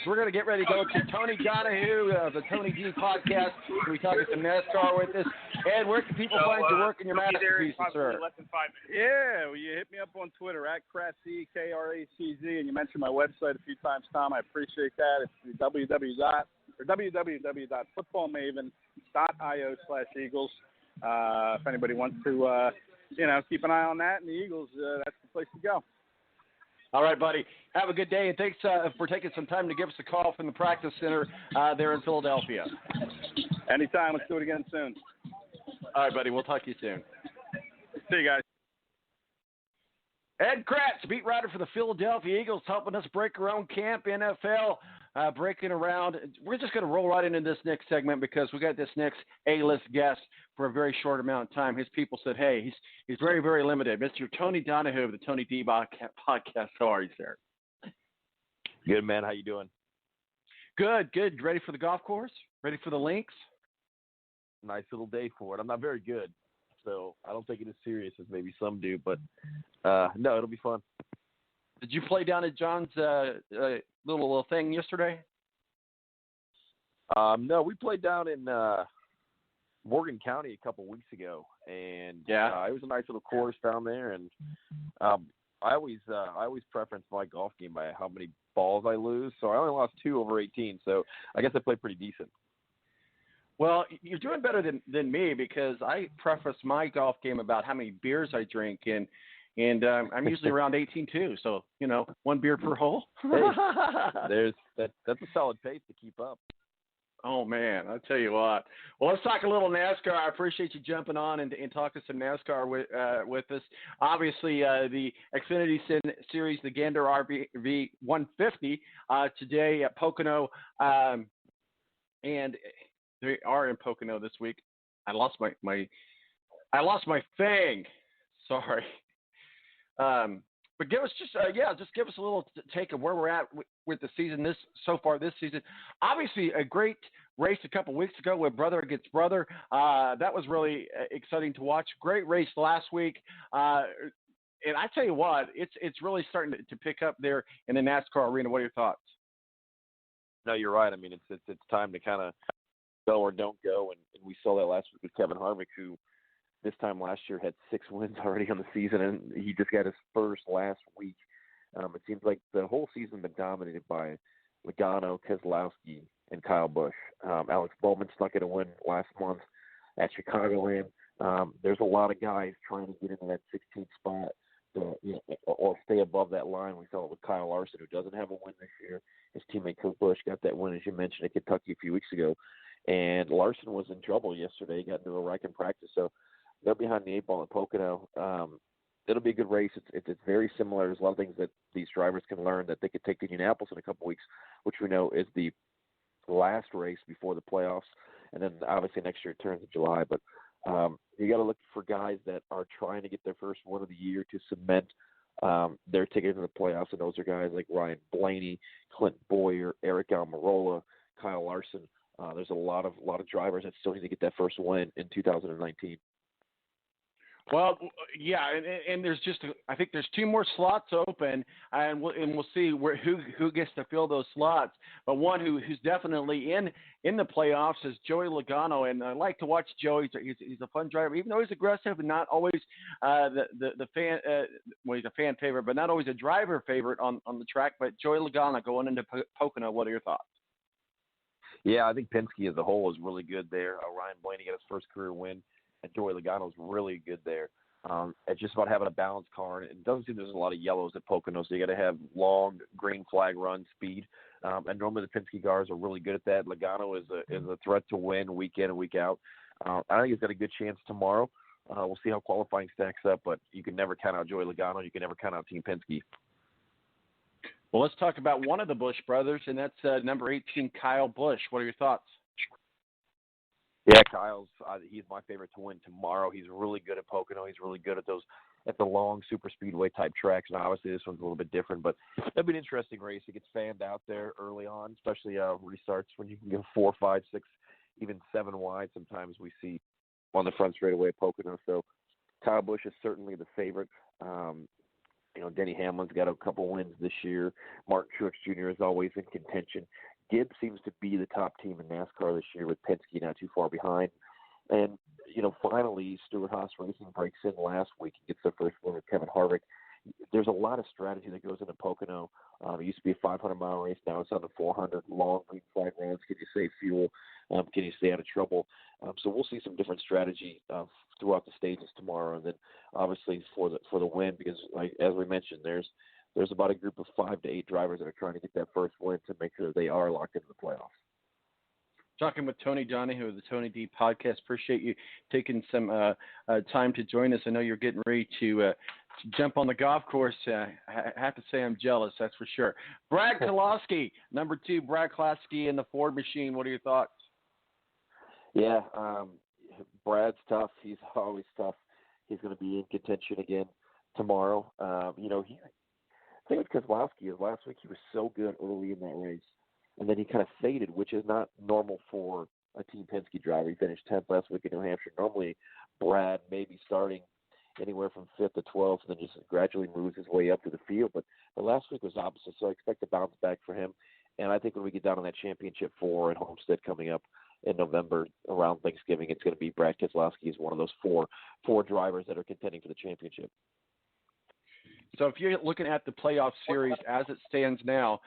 we're going to get ready to go to Tony Donahu of the Tony D podcast. We talking some NASCAR with us. Ed, where can people find your work and your masterpieces, sir? Less than 5 minutes. Yeah, well, you hit me up on Twitter, at Kratz, Kratz, and you mentioned my website a few times, Tom. I appreciate that. It's www.footballmaven.io/Eagles. If anybody wants to, keep an eye on that and the Eagles, that's the place to go. All right, buddy. Have a good day, and thanks for taking some time to give us a call from the practice center there in Philadelphia. Anytime. Let's do it again soon. All right, buddy. We'll talk to you soon. See you guys. Ed Kratz, beat writer for the Philadelphia Eagles, helping us break around camp, NFL, breaking around. We're just going to roll right into this next segment because we got this next A-list guest for a very short amount of time. His people said, hey, he's very, very limited. Mr. Tony Donahu of the Tony D podcast. How are you, sir? Good, man. How you doing? Good. Ready for the golf course? Ready for the links? Nice little day for it. I'm not very good, so I don't take it as serious as maybe some do, but no, it'll be fun. Did you play down at John's little thing yesterday? No, we played down in Morgan County a couple weeks ago, and it was a nice little course down there. And I always preference my golf game by how many balls I lose. So I only lost 2 over 18. So I guess I played pretty decent. Well, you're doing better than me because I preface my golf game about how many beers I drink, and I'm usually around 18 too. So 1 beer per hole. Hey, that's a solid pace to keep up. Oh man, I'll tell you what. Well, let's talk a little NASCAR. I appreciate you jumping on and talking some NASCAR with us. Obviously, the Xfinity Series, the Gander RV 150 today at Pocono, and they are in Pocono this week. I lost my thing. Sorry. But give us give us a little take of where we're at with the season this season. Obviously, a great race a couple weeks ago with brother against brother. That was really exciting to watch. Great race last week. And I tell you what, it's really starting to pick up there in the NASCAR arena. What are your thoughts? No, you're right. I mean, it's time to kind of go or don't go, and we saw that last week with Kevin Harvick, who this time last year had 6 wins already on the season, and he just got his first last week. It seems like the whole season been dominated by Logano, Keselowski, and Kyle Busch. Alex Bowman snuck in a win last month at Chicagoland. There's a lot of guys trying to get into that 16th spot or stay above that line. We saw it with Kyle Larson, who doesn't have a win this year. His teammate Kurt Busch got that win, as you mentioned, at Kentucky a few weeks ago. And Larson was in trouble yesterday. He got into a wreck in practice. So they're behind the 8 ball at Pocono. It'll be a good race. It's very similar. There's a lot of things that these drivers can learn that they could take to Indianapolis in a couple weeks, which we know is the last race before the playoffs. And then obviously next year it turns in July. But you got to look for guys that are trying to get their first win of the year to cement their ticket into the playoffs. And those are guys like Ryan Blaney, Clint Boyer, Eric Almirola, Kyle Larson. There's a lot of drivers that still need to get that first win in 2019. Well, yeah, and there's I think there's 2 more slots open, and we'll see who gets to fill those slots. But one who's definitely in the playoffs is Joey Logano, and I like to watch Joey. He's a fun driver, even though he's aggressive and not always the fan. He's a fan favorite, but not always a driver favorite on the track. But Joey Logano going into Pocono. What are your thoughts? Yeah, I think Penske as a whole is really good there. Ryan Blaney got his first career win. And Joey Logano's really good there. It's just about having a balanced car. And it doesn't seem there's a lot of yellows at Pocono, so you got to have long green flag run speed. And normally the Penske cars are really good at that. Logano is a threat to win week in and week out. I think he's got a good chance tomorrow. We'll see how qualifying stacks up, but you can never count out Joey Logano. You can never count out Team Penske. Well, let's talk about one of the Busch brothers, and that's number 18, Kyle Busch. What are your thoughts? Yeah, Kyle's he's my favorite to win tomorrow. He's really good at Pocono. He's really good at the long super speedway type tracks. And obviously this one's a little bit different, but it'll be an interesting race. It gets fanned out there early on, especially restarts when you can go 4, 5, 6, even 7 wide. Sometimes we see on the front straightaway at Pocono. So Kyle Busch is certainly the favorite. Denny Hamlin's got a couple wins this year. Martin Truex Jr. is always in contention. Gibbs seems to be the top team in NASCAR this year with Penske not too far behind. And, finally, Stewart-Haas Racing breaks in last week and gets their first win with Kevin Harvick. There's a lot of strategy that goes into Pocono. It used to be a 500-mile race. Now it's on the 400. Long green flag runs. Can you save fuel? Can you stay out of trouble? So we'll see some different strategy throughout the stages tomorrow. And then, obviously, for the win, because, as we mentioned, there's about a group of 5 to 8 drivers that are trying to get that first win to make sure they are locked into the playoffs. Talking with Tony Donahu of the Tony D podcast. Appreciate you taking some time to join us. I know you're getting ready to jump on the golf course. I have to say I'm jealous, that's for sure. Brad Keselowski, number 2, Brad Keselowski in the Ford machine. What are your thoughts? Yeah, Brad's tough. He's always tough. He's going to be in contention again tomorrow. The thing with Keselowski is last week he was so good early in that race, and then he kind of faded, which is not normal for a Team Penske driver. He finished 10th last week in New Hampshire. Normally, Brad may be starting anywhere from 5th to 12th, and then just gradually moves his way up to the field. But last week was opposite, so I expect a bounce back for him. And I think when we get down on that Championship 4 at Homestead coming up in November around Thanksgiving, it's going to be Brad Keselowski as one of those four drivers that are contending for the championship. So if you're looking at the playoff series as it stands now,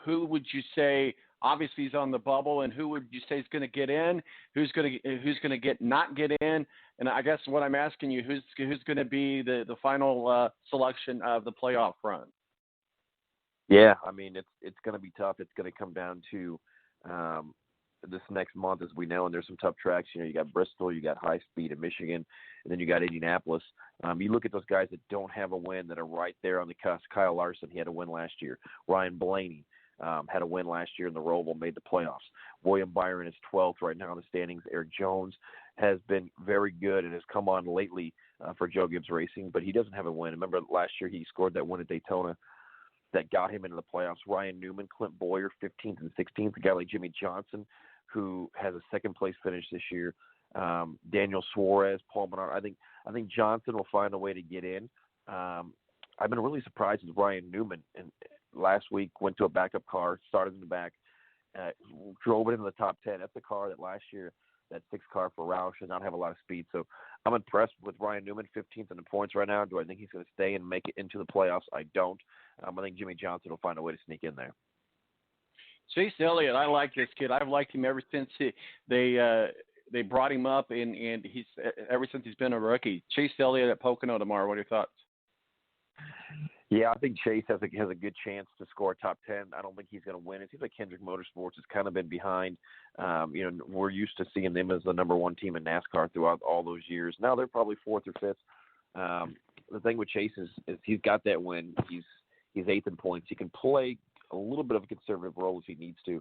who would you say obviously he's on the bubble, and who would you say is going to get in? Who's going to not get in? And I guess what I'm asking you, who's going to be the final selection of the playoff run? Yeah, I mean it's going to be tough. It's going to come down to this next month, as we know, and there's some tough tracks. You got Bristol, you got High Speed in Michigan, and then you got Indianapolis. You look at those guys that don't have a win that are right there on the cusp. Kyle Larson, he had a win last year. Ryan Blaney had a win last year in the Roval, made the playoffs. William Byron is 12th right now in the standings. Eric Jones has been very good and has come on lately for Joe Gibbs Racing, but he doesn't have a win. Remember last year he scored that win at Daytona that got him into the playoffs. Ryan Newman, Clint Boyer, 15th and 16th. A guy like Jimmy Johnson, who has a second-place finish this year. Daniel Suarez, Paul Menard. I think Johnson will find a way to get in. I've been really surprised with Ryan Newman. And last week went to a backup car, started in the back, drove it into the top 10. That's the car that last year, that 6 car for Roush, does not have a lot of speed. So I'm impressed with Ryan Newman, 15th in the points right now. Do I think he's going to stay and make it into the playoffs? I don't. I think Jimmy Johnson will find a way to sneak in there. Chase Elliott, I like this kid. I've liked him ever since they brought him up, and he's ever since he's been a rookie. Chase Elliott at Pocono tomorrow. What are your thoughts? Yeah, I think Chase has a good chance to score top 10. I don't think he's going to win. It seems like Kendrick Motorsports has kind of been behind. We're used to seeing them as the number 1 team in NASCAR throughout all those years. Now they're probably 4th or 5th. The thing with Chase is he's got that win. He's 8th in points. He can play a little bit of a conservative role if he needs to.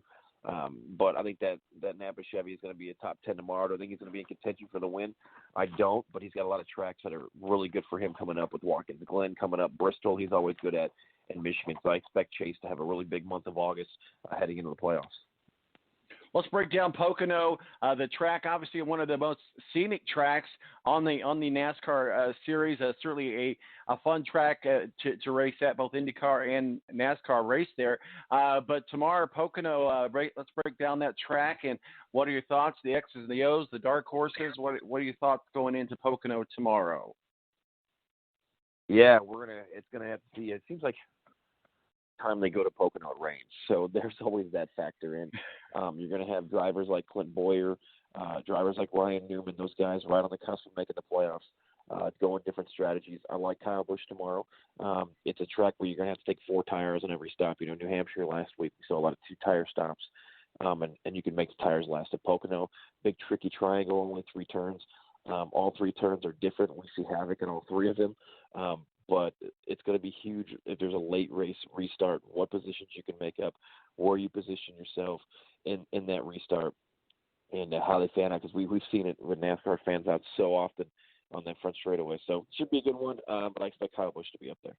But I think that Napa Chevy is going to be a top 10 tomorrow. I think he's going to be in contention for the win. I don't, but he's got a lot of tracks that are really good for him coming up with Watkins Glen coming up. Bristol, he's always good at, in Michigan. So I expect Chase to have a really big month of August heading into the playoffs. Let's break down Pocono. The track, obviously one of the most scenic tracks on the NASCAR series. Certainly a fun track to race at, both IndyCar and NASCAR race there. But tomorrow, Pocono, let's break down that track. And what are your thoughts? The X's and the O's, the dark horses. What are your thoughts going into Pocono tomorrow? Yeah, it's gonna have to see. It seems like time they go to Pocono it rains, so there's always that factor in. You're going to have drivers like Clint Boyer, drivers like Ryan Newman, those guys right on the cusp of making the playoffs, going different strategies. I like Kyle Busch tomorrow. It's a track where you're going to have to take 4 tires on every stop. New Hampshire last week, we saw a lot of 2-tire stops, and you can make the tires last. At Pocono, big tricky triangle, only 3 turns. All 3 turns are different. We see havoc in all 3 of them. But it's going to be huge if there's a late race restart, what positions you can make up, where you position yourself in that restart, and how they fan out. Because we've seen it with NASCAR fans out so often on that front straightaway. So it should be a good one, but I expect Kyle Busch to be up there.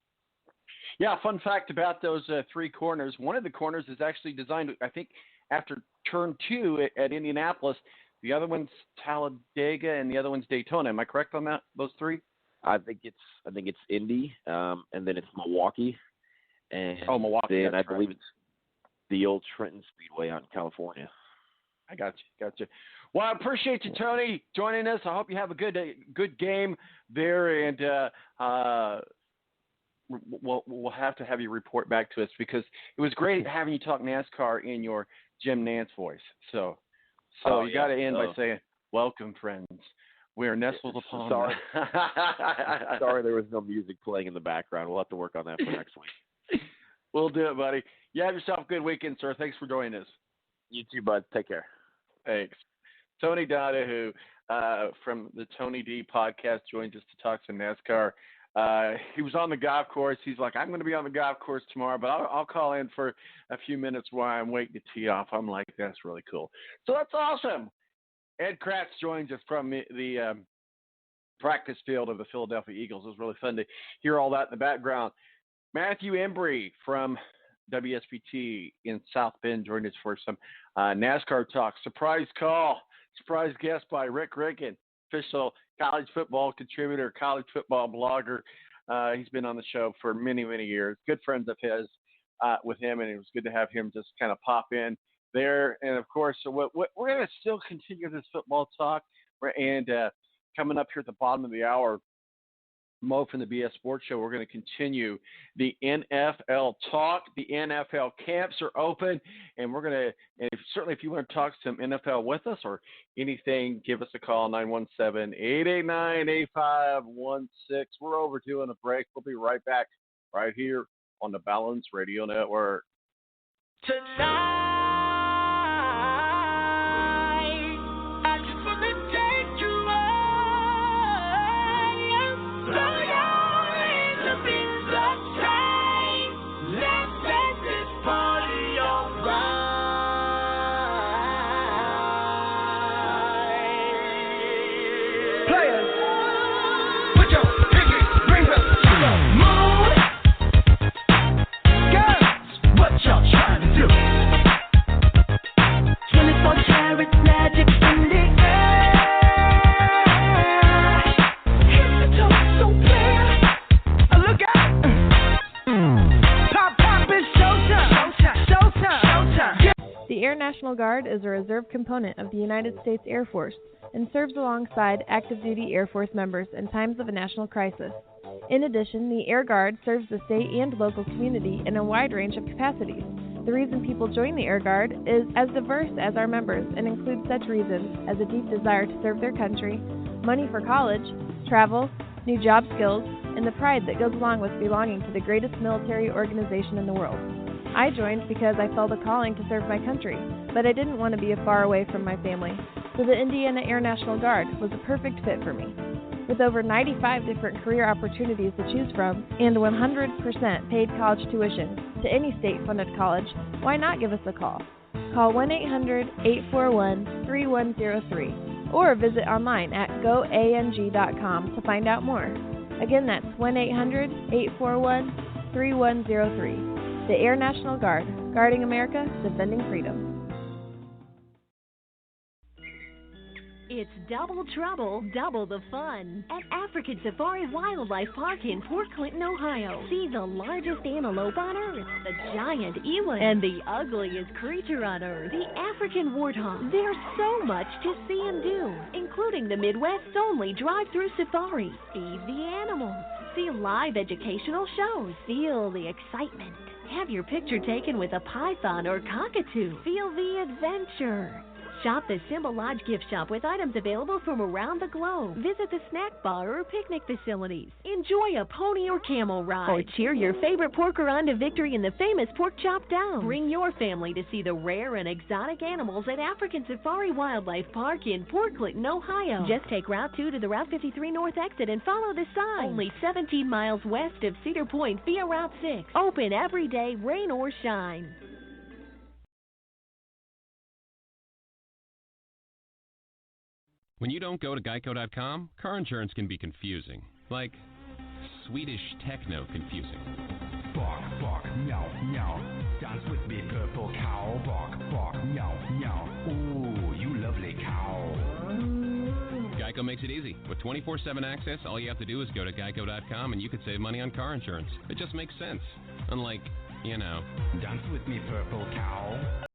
Yeah, fun fact about those 3 corners. One of the corners is actually designed, I think, after turn 2 at Indianapolis. The other one's Talladega, and the other one's Daytona. Am I correct on that, those 3? I think it's Indy, and then it's Milwaukee, and Milwaukee. Then I believe it's the old Trenton Speedway out in California. I got you. Well, I appreciate you, Tony, joining us. I hope you have a good game there, and we'll have to have you report back to us because it was great having you talk NASCAR in your Jim Nantz voice. So you got to end by saying, "Welcome, friends. We are nestled upon." Sorry, sorry, there was no music playing in the background. We'll have to work on that for next week. We'll do it, buddy. You have yourself a good weekend, sir. Thanks for joining us. You too, bud. Take care. Thanks. Tony Donahu from the Tony D podcast joins us to talk some NASCAR. He was on the golf course. He's like, I'm going to be on the golf course tomorrow, but I'll call in for a few minutes while I'm waiting to tee off. I'm like, that's really cool. So that's awesome. Ed Kratz joins us from the practice field of the Philadelphia Eagles. It was really fun to hear all that in the background. Matthew Embry from WSPT in South Bend joined us for some NASCAR talk. Surprise call. Surprise guest by Rick Riggin, official college football contributor, college football blogger. He's been on the show for many, many years. Good friends of his with him, and it was good to have him just kind of pop in there. And, of course, so we're going to still continue this football talk. And coming up here at the bottom of the hour, Mo from the BS Sports Show, we're going to continue the NFL talk. The NFL camps are open, and we're going to, and certainly if you want to talk some NFL with us or anything, give us a call, 917-889-8516. We're overdue on a break. We'll be right back right here on the Balance Radio Network. Tonight. The Air National Guard is a reserve component of the United States Air Force and serves alongside active duty Air Force members in times of a national crisis. In addition, the Air Guard serves the state and local community in a wide range of capacities. The reason people join the Air Guard is as diverse as our members and includes such reasons as a deep desire to serve their country, money for college, travel, new job skills, and the pride that goes along with belonging to the greatest military organization in the world. I joined because I felt a calling to serve my country, but I didn't want to be far away from my family, so the Indiana Air National Guard was a perfect fit for me. With over 95 different career opportunities to choose from and 100% paid college tuition to any state-funded college, why not give us a call? Call 1-800-841-3103 or visit online at goang.com to find out more. Again, that's 1-800-841-3103. The Air National Guard, guarding America, defending freedom. It's double trouble, double the fun at African Safari Wildlife Park in Port Clinton, Ohio. See the largest antelope on Earth, the giant eland, and the ugliest creature on Earth, the African warthog. There's so much to see and do, including the Midwest's only drive-through safari. Feed the animals, see live educational shows, feel the excitement. Have your picture taken with a python or cockatoo. Feel the adventure. Shop the Symbol Lodge gift shop with items available from around the globe. Visit the snack bar or picnic facilities. Enjoy a pony or camel ride. Or cheer your favorite porker on to victory in the famous Pork Chop Down. Bring your family to see the rare and exotic animals at African Safari Wildlife Park in Port Clinton, Ohio. Just take Route 2 to the Route 53 North exit and follow the sign. Only 17 miles west of Cedar Point via Route 6. Open every day, rain or shine. When you don't go to Geico.com, car insurance can be confusing. Like Swedish techno confusing. Bark, bark, meow, meow. Dance with me, purple cow. Bark, bark, meow, meow. Ooh, you lovely cow. Geico makes it easy. With 24/7 access, all you have to do is go to geico.com and you could save money on car insurance. It just makes sense. Unlike, Dance with me, purple cow.